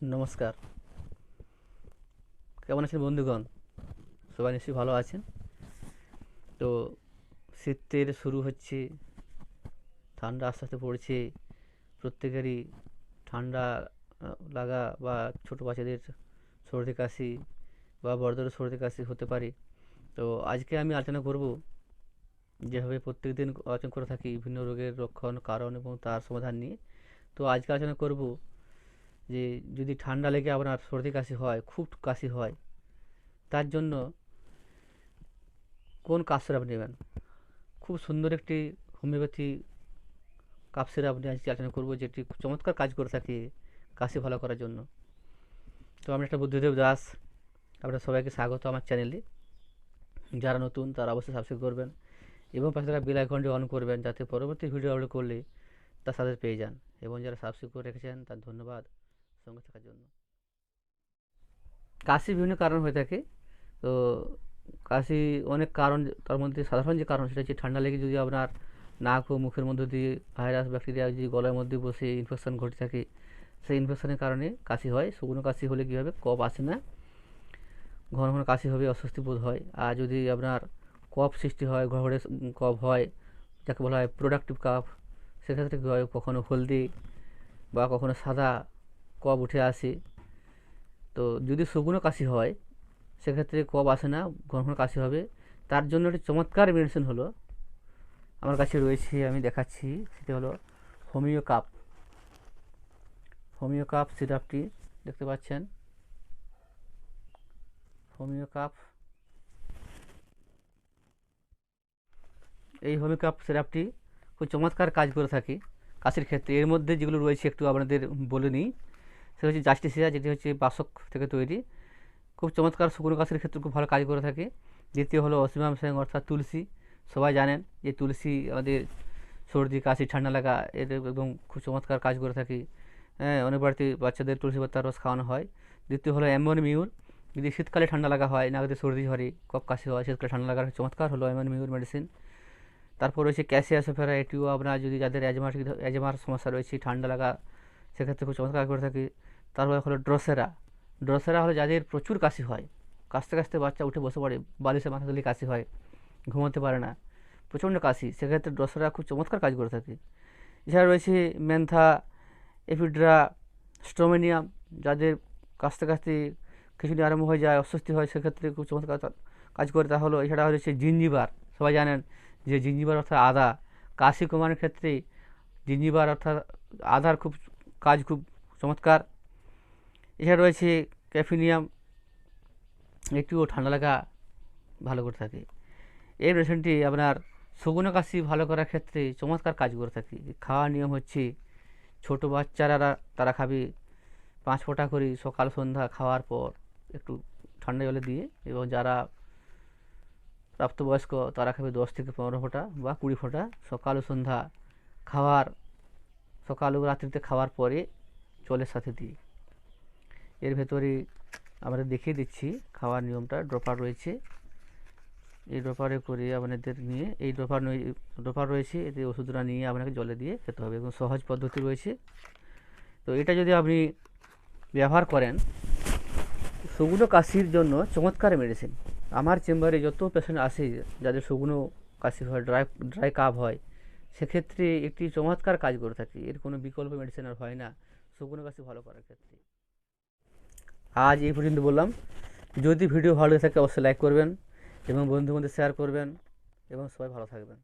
নমস্কার। কেমন আছেন বন্ধুগণ? সবাই নিশ্চয়ই ভালো আছেন। তো শীতের শুরু হচ্ছে, ঠান্ডা আস্তে আস্তে পড়ছে। প্রত্যেকেরই ঠান্ডা লাগা বা ছোটো বাচ্চাদের সর্দি কাশি বা বড়দের সর্দি কাশি হতে পারে। তো আজকে আমি আলোচনা করব যেভাবে প্রত্যেক দিন আলোচনা করে থাকি বিভিন্ন রোগের লক্ষণ, কারণ এবং তার সমাধান নিয়ে। তো আজকে আলোচনা করব যে যদি ঠান্ডা লেগে আপনার সর্দি কাশি হয়, খুব কাশি হয়, তার জন্য কোন কাশ সিরাপ নেবেন। খুব সুন্দর একটি হোমিওপ্যাথি কাপ সিরাপ নিয়ে আজকে আলোচনা করবো, যেটি খুব চমৎকার কাজ করে থাকে কাশি ভালো করার জন্য। তো আমি একটা বুদ্ধিদেব দাস, আপনার সবাইকে স্বাগত আমার চ্যানেলে। যারা নতুন তারা অবশ্যই সাবস্ক্রাইব করবেন এবং পাশে থাকা বেল আইকনটি অন করবেন, যাতে পরবর্তী ভিডিও আপলোড করলে তার সাথে পেয়ে যান। এবং যারা সাবস্ক্রাইব করে রেখেছেন তার ধন্যবাদ সঙ্গে থাকার জন্য। কাশি বিভিন্ন কারণ হয়ে থাকে। তো কাশি অনেক কারণ, তার মধ্যে সাধারণ যে কারণ সেটা হচ্ছে ঠান্ডা লেগে যদি আপনার নাক ও মুখের মধ্যে দিয়ে ভাইরাস ব্যাকটেরিয়া যদি গলার মধ্যে বসে ইনফেকশন ঘটে থাকে, সেই ইনফেকশনের কারণে কাশি হয়। শুকনো কাশি হলে কী হবে, কফ আসে না, ঘন ঘন কাশি হবে, অস্বস্তি বোধ হয়। আর যদি আপনার কফ সৃষ্টি হয়, ঘরে কফ হয়, যাকে বলা হয় প্রোডাক্টিভ কাফ, সেক্ষেত্রে কী হয়, কখনো হলদে বা কখনো সাদা কফ উঠে আসে। তো যদি শুকনো কাশি হয় সেক্ষেত্রে কফ আসে না, ঘন ঘন কাশি হবে। তার জন্য একটি চমৎকার মেডিসিন হলো আমার কাছে রয়েছে, আমি দেখাচ্ছি। সেটি হলো হোমিও কাপ। হোমিও কাপ সিরাপটি দেখতে পাচ্ছেন, হোমিও কাপ। এই হোমিও কাপ সিরাপটি খুব চমৎকার কাজ করে থাকে কাশির ক্ষেত্রে। এর মধ্যে যেগুলো রয়েছে একটু আপনাদের বলে নিই। সেটা হচ্ছে জাস্টিসিয়া, যেটি হচ্ছে বাসক থেকে তৈরি, খুব চমৎকার শুকনো কাশির ক্ষেত্রে খুব ভালো কাজ করে থাকে। দ্বিতীয় হলো অসীমাম স্যাং অর্থাৎ তুলসী। সবাই জানেন যে তুলসী আমাদের সর্দি কাশি ঠান্ডা লাগা এর একদম খুব চমৎকার কাজ করে থাকে। হ্যাঁ, অনেক বাড়িতে বাচ্চাদের তুলসী পাতার রস খাওয়ানো হয়। দ্বিতীয় হলো অ্যামন মিউর, যদি শীতকালে ঠান্ডা লাগা হয়, নাকে সর্দি ঝরে, কফ কাশি হয়, শীতকালে ঠান্ডা লাগার চমৎকার হলো অ্যামন মিউর মেডিসিন। তারপর রয়েছে ক্যাসিয়াসোফেরা, এটিও আপনার যদি যাদের অ্যাজমার সমস্যা রয়েছে, ঠান্ডা লাগা, সেক্ষেত্রে খুব চমৎকার করে থাকে। তারপরে হলো ড্রসেরা। ড্রসেরা হলো যাদের প্রচুর কাশি হয়, কাশতে কাশতে বাচ্চা উঠে বসে পড়ে, বালিশে মাথা তুলে কাশি হয়, ঘুমোতে পারে না, প্রচণ্ড কাশি, সেক্ষেত্রে ড্রসেরা খুব চমৎকার কাজ করে থাকে। এছাড়া রয়েছে ম্যান্থা, এপিড্রা, স্ট্রোমেনিয়াম, যাদের কাশতে কাশতে খিঁচুনি আরম্ভ হয়ে যায়, অস্বস্তি হয়, সেক্ষেত্রে খুব চমৎকার কাজ করে। তা হলো এছাড়া রয়েছে জিঞ্জিবার। সবাই জানেন যে জিঞ্জিবার অর্থাৎ আদা, কাশি কমানোর ক্ষেত্রে জিঞ্জিবার অর্থাৎ আদার খুব কাজ খুব চমৎকার। এছাড়া রয়েছে ক্যাফিনিয়াম, একটুও ঠান্ডা লাগা ভালো করে থাকে। এই মেডিসিনটি আপনার শুকনো কাশি ভালো করার ক্ষেত্রে চমৎকার কাজ করে থাকে। খাওয়ার নিয়ম হচ্ছে, ছোটো বাচ্চারা তারা খাবে 5 ফোঁটা করে সকাল সন্ধ্যা খাওয়ার পর একটু ঠান্ডা জলে দিয়ে, এবং যারা প্রাপ্তবয়স্ক তারা খাবে 10 থেকে 15 ফোঁটা বা 20 ফোঁটা সকাল ও সন্ধ্যা খাওয়ার, সকাল ও রাত্রিতে খাওয়ার পরে জলের সাথে দিয়ে। এর ভেতরে আমরা দেখিয়ে দিচ্ছি খাওয়ার নিয়মটা, ড্রপার রয়েছে। এই ড্রপারে করে আপনাদের নিয়ে, এই ড্রপার রয়েছে, এতে ওষুধটা নিয়ে আপনাকে জলে দিয়ে খেতে হবে, এবং সহজ পদ্ধতি রয়েছে। তো এটা যদি আপনি ব্যবহার করেন, শুকনো কাশির জন্য চমৎকার মেডিসিন। আমার চেম্বারে যত পেশেন্ট আসে যাদের শুকনো কাশি হয়, ড্রাই কাফ হয়, সেক্ষেত্রে একটি চমৎকার কাজ করে থাকে। এর কোনো বিকল্প মেডিসিন আর হয় না শুকনো কাশি ভালো করার ক্ষেত্রে। আজ এই পর্যন্ত বললাম। যদি ভিডিও ভালো লাগে থাকে অবশ্যই লাইক করবেন এবং বন্ধুদের শেয়ার করবেন, এবং সবাই ভালো থাকবেন।